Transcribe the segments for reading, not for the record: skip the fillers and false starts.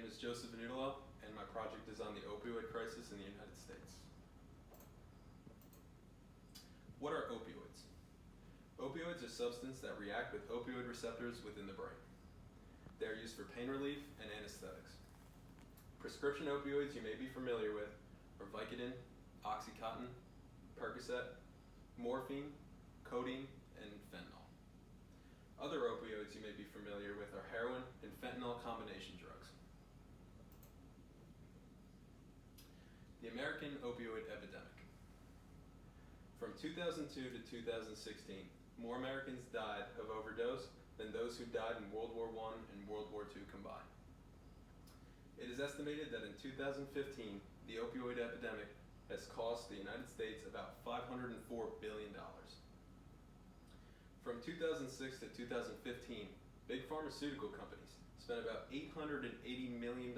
is Joseph Vanudalo, and my project is on the opioid crisis in the United States. What are opioids? Opioids are substances that react with opioid receptors within the brain. They are used for pain relief and anesthetics. Prescription opioids you may be familiar with are Vicodin, Oxycontin, Percocet, morphine, codeine, and fentanyl. Other opioids you may be familiar with are heroin and fentanyl combination drugs. The American opioid epidemic. From 2002 to 2016, more Americans died of overdose than those who died in World War I and World War II combined. It is estimated that in 2015, the opioid epidemic has cost the United States about $504 billion. From 2006 to 2015, big pharmaceutical companies spent about $880 million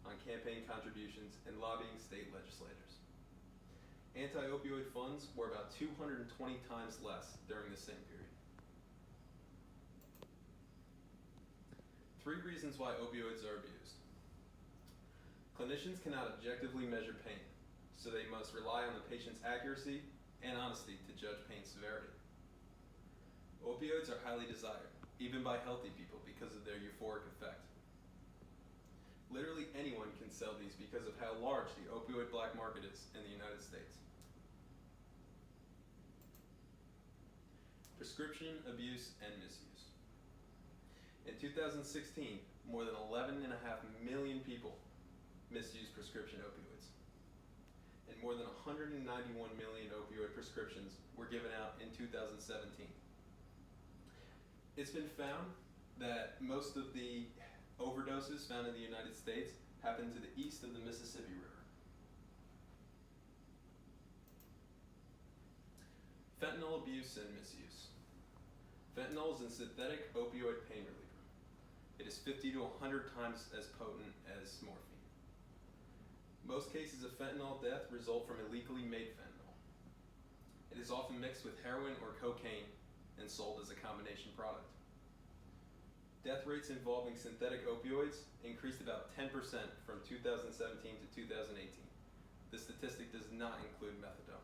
on campaign contributions and lobbying state legislators. Anti-opioid funds were about 220 times less during the same period. 3 reasons why opioids are abused. Clinicians cannot objectively measure pain, so they must rely on the patient's accuracy and honesty to judge pain severity. Opioids are highly desired, even by healthy people, because of their euphoric effect. Literally anyone can sell these because of how large the opioid black market is in the United States. Prescription abuse and misuse. In 2016, more than 11.5 million people misused prescription opioids, and more than 191 million opioid prescriptions were given out in 2017. It's been found that most of the overdoses found in the United States happen to the east of the Mississippi River. Fentanyl abuse and misuse. Fentanyl is a synthetic opioid pain reliever. It is 50 to 100 times as potent as morphine. Most cases of fentanyl death result from illegally made fentanyl. It is often mixed with heroin or cocaine and sold as a combination product. Death rates involving synthetic opioids increased about 10% from 2017 to 2018. This statistic does not include methadone.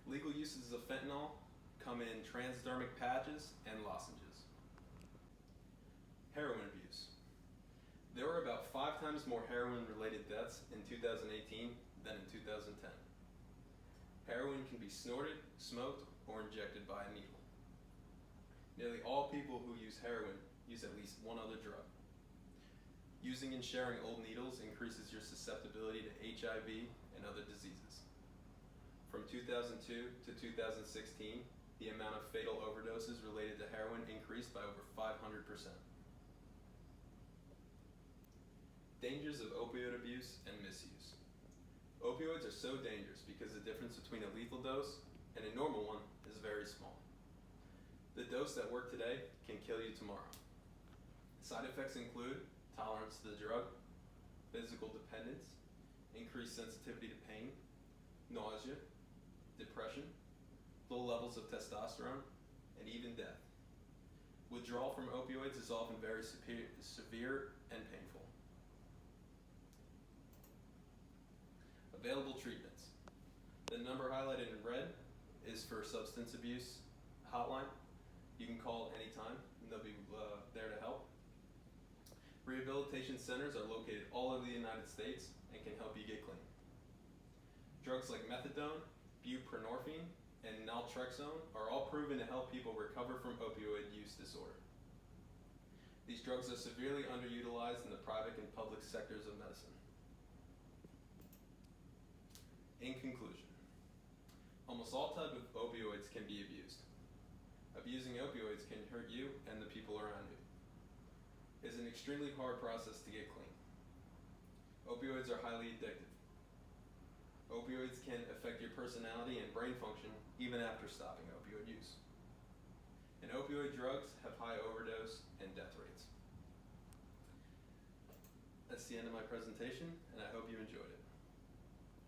Legal uses of fentanyl come in transdermic patches and lozenges. Heroin abuse. There were about 5 times more heroin-related deaths in 2018 than in 2010. Heroin can be snorted, smoked, or injected by a needle. Nearly all people who use heroin use at least one other drug. Using and sharing old needles increases your susceptibility to HIV and other diseases. From 2002 to 2016, the amount of fatal overdoses related to heroin increased by over 500%. Dangers of opioid abuse and misuse. Opioids are so dangerous because the difference between a lethal dose and a normal one is very small. The dose that worked today can kill you tomorrow. Side effects include tolerance to the drug, physical dependence, increased sensitivity to pain, nausea, depression, low levels of testosterone, and even death. Withdrawal from opioids is often very severe and painful. Available treatments. The number highlighted in red is for substance abuse hotline. You can call at any time and they'll be there to help. Rehabilitation centers are located all over the United States and can help you get clean. Drugs like methadone, buprenorphine, and naltrexone are all proven to help people recover from opioid use disorder. These drugs are severely underutilized in the private and public sectors of medicine. In conclusion, almost all types of opioids can be abused. Abusing opioids can hurt you and the people around you. It is an extremely hard process to get clean. Opioids are highly addictive. Opioids can affect your personality and brain function even after stopping opioid use. And opioid drugs have high overdose and death rates. That's the end of my presentation, and I hope you enjoyed it.